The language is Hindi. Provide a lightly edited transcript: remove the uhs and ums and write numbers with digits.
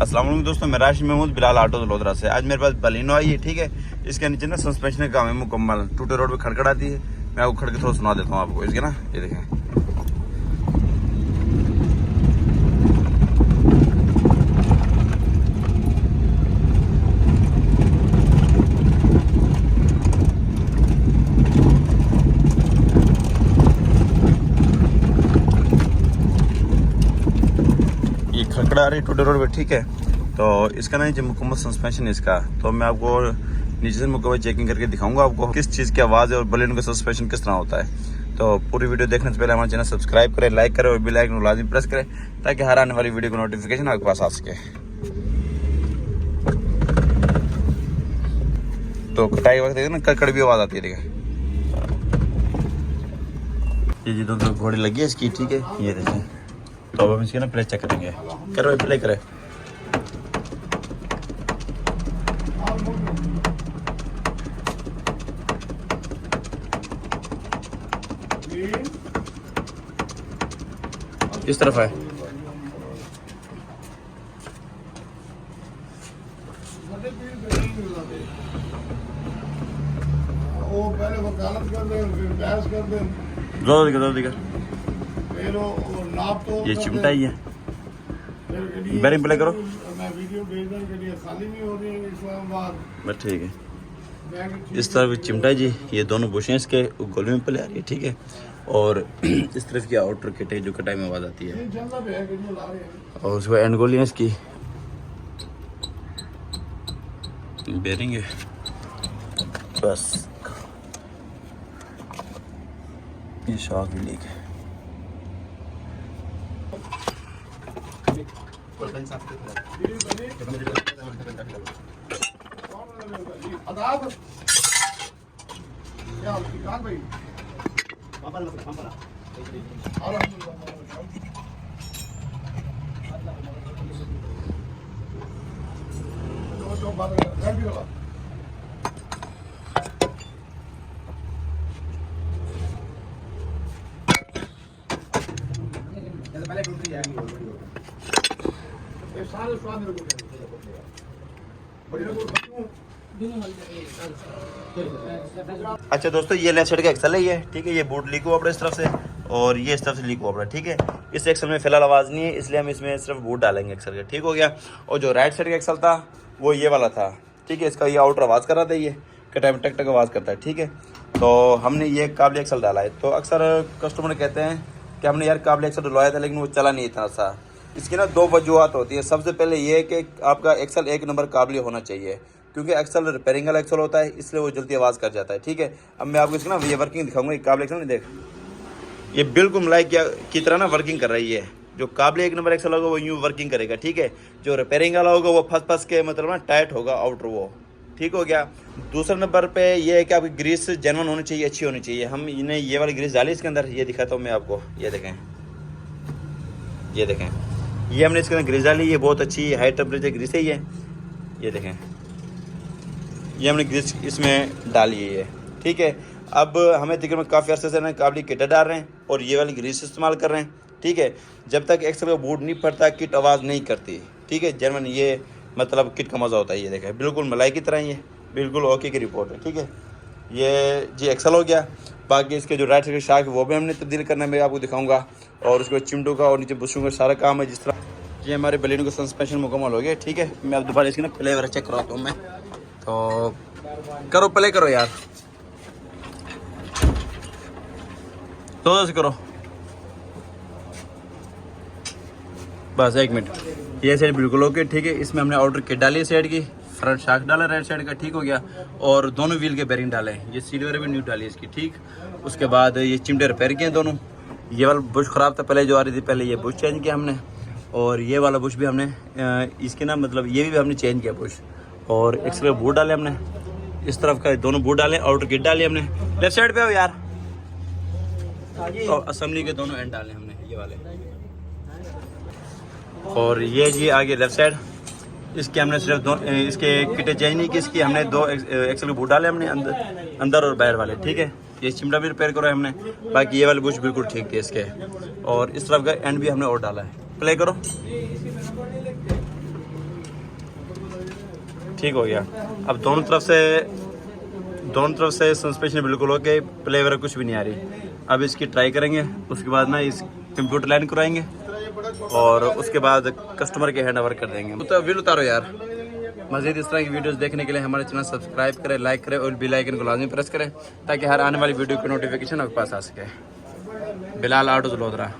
अस्सलाम वालेकुम दोस्तों, मैं राशिद महमूद बिलाल ऑटो लोधरा से। आज मेरे पास बलिनो आई है, ठीक है। इसके नीचे ना सस्पेंशन का काम है मुकम्मल। टूटे रोड पे खड़खड़ाती है। मैं आपको खड़के थोड़ा सुना देता हूँ आपको इसके ना। ये देखें, ये खड़खड़ा रही टूटे रोड पे, ठीक है। तो इसका ना जो मुकम्मल सस्पेंशन है इसका, तो मैं आपको नीचे से मुकम्मल चेकिंग करके दिखाऊंगा आपको किस चीज़ की आवाज़ है और बलिनो का सस्पेंशन किस तरह होता है। तो पूरी वीडियो देखने से पहले हमारे चैनल सब्सक्राइब करें, लाइक करें और बेल आइकन लाजिम प्रेस करें ताकि हर आने वाली वीडियो का नोटिफिकेशन आपके पास आ सके। तो कटाई वक्त देखिए ना, कड़कड़ भी आवाज़ आती है। देखिए ये जी दोनों घोड़ी लगी है इसकी, ठीक है। ये देखिए, तो अब हम इसके ना प्ले चेक करेंगे। करो प्ले करें। किस तरफ है? वो पहले वकालत कर दे, फिर बहस कर दे, दिखा। फिर वो नाप तो ये चिमटा ही है। फिर बैरिंग प्ले करो। मैं वीडियो भेजने के लिए खाली नहीं हो रही है इस्लामाबाद। बस ठीक है। इस तरफ चिमटा जी, ये दोनों बुशें इसके गोले में प्ले आ रही है, ठीक है। और इस तरफ की आउटर किट है जो कटाई में आवाज़ आती है, और उसके बाद एंड गोली है इसकी। बेरिंग है बस, ये शॉक भी लीक है। अच्छा दोस्तों, ये लेफ्ट साइड का एक्सल है, ये ठीक है। ये बोर्ड लीक हुआ पड़ा इस तरफ से, और ये इस तरफ से लीक हुआ पड़ा, ठीक है। इस एक्सल में फिलहाल आवाज़ नहीं है, इसलिए हम इसमें सिर्फ बोर्ड डालेंगे एक्सल का, ठीक हो गया। और जो राइट साइड का एक्सल था वो ये वाला था, ठीक है। इसका ये आउटर आवाज़ कर रहा था, ये कटाई में टक टक आवाज़ करता है, ठीक है। तो हमने ये काबली एक्सल डाला है। तो अक्सर कस्टमर कहते हैं कि हमने यार काबली एक्सल डलवाया था लेकिन वो चला नहीं इतना सा। इसकी ना दो वजूहत होती है। सबसे पहले ये कि आपका एक्सल 1 नंबर काबली होना चाहिए, क्योंकि एक्सल रिपेयरिंग वाला एक्सल होता है, इसलिए वो जल्दी आवाज़ कर जाता है, ठीक है। अब मैं आपको इसकी ना ये वर्किंग दिखाऊंगा। ये काबली एक्सल नहीं, देख ये बिल्कुल मलाई की तरह ना वर्किंग कर रही है। जो काबली 1 नंबर एक्सल होगा वो यूँ वर्किंग करेगा, ठीक है। जो रिपेयरिंग वाला होगा वो फंस के मतलब ना टाइट होगा आउटर, वो ठीक हो गया। दूसरे नंबर पे ये है कि आपकी ग्रीस जेन्युइन होनी चाहिए, अच्छी होनी चाहिए। हम इन्हें ये वाली ग्रीस डाली इसके अंदर, ये दिखाता हूँ मैं आपको। ये देखें, ये देखें, ये हमने इसके अंदर ग्रीस डाली, ये बहुत अच्छी हाई टेम्परेचर ग्रीस है ये देखें, ये हमने ग्रीस इसमें डाली है, ठीक है। अब हमें तकरीबन काफ़ी अर्से से ना काबली किट डाल रहे हैं और ये वाली ग्रीस इस्तेमाल कर रहे हैं, ठीक है। जब तक एक्सल का बोर्ड नहीं पड़ता किट आवाज़ नहीं करती, ठीक है। जेन्युइन ये मतलब किट का मज़ा होता है। ये देखें, बिल्कुल मलाई की तरह, ये बिल्कुल ओके की रिपोर्ट है, ठीक है। ये जी एक्सल हो गया। बाकी इसके जो राइट साइड के शाक है वो भी हमने तब्दील करना है, मैं आपको दिखाऊंगा। और उसके बाद चिमटों का और नीचे बुशों का सारा काम है। जिस तरह ये हमारे बलिनो का सस्पेंशन मुकम्मल हो गया, ठीक है। मैं अब दोबारा इसकी ना प्ले वगैरह चेक कराता हूँ मैं। तो करो प्ले करो यार, तो से करो बस 1 मिनट। ये साइड बिल्कुल ओके, ठीक है। इसमें हमने आउटर किट डाली साइड की, फ्रंट शाक डाला राइट साइड का, ठीक हो गया। और दोनों व्हील के बेरिंग डाले, ये सीट वगैरह भी न्यू डाली इसकी, ठीक। उसके बाद ये चिमटे रिपेयर किए दोनों। ये वाला बुश ख़राब था पहले जो आ रही थी, पहले ये बुश चेंज किया हमने। और ये वाला बुश भी हमने इसके ना मतलब ये भी हमने चेंज किया बुश। और एक्स्ट्रा बूट डाले हमने, इस तरफ का दोनों बूट डाले, आउटर किट डाली हमने। लेफ्ट साइड पे हो यार, और असेंबली के दोनों एंड डाले हमने ये वाले। और ये जी आगे लेफ्ट साइड, इसके हमने सिर्फ दो इसके किटें चेंज नहीं की, इसकी हमने 2 एक्सल बूट डाले हमने अंदर और बाहर वाले, ठीक है। ये चिमटा भी रिपेयर करा है हमने। बाकी ये वाले बुश बिल्कुल ठीक थे इसके। और इस तरफ का एंड भी हमने और डाला है। प्ले करो। ठीक हो गया। अब दोनों तरफ से सस्पेंशन बिल्कुल ओके, प्ले वगैरह कुछ भी नहीं आ रही। अब इसकी ट्राई करेंगे, उसके बाद ना इस कंप्यूटर लाइन कराएंगे और उसके बाद कस्टमर के हैंड ओवर कर देंगे। तो वीडियो उतारो यार। मज़ीद इस तरह की वीडियोस देखने के लिए हमारे चैनल सब्सक्राइब करें, लाइक करें और बेल आइकन को लाजमी प्रेस करें ताकि हर आने वाली वीडियो की नोटिफिकेशन आपके पास आ सके। बिलाल आटो जलोदरा।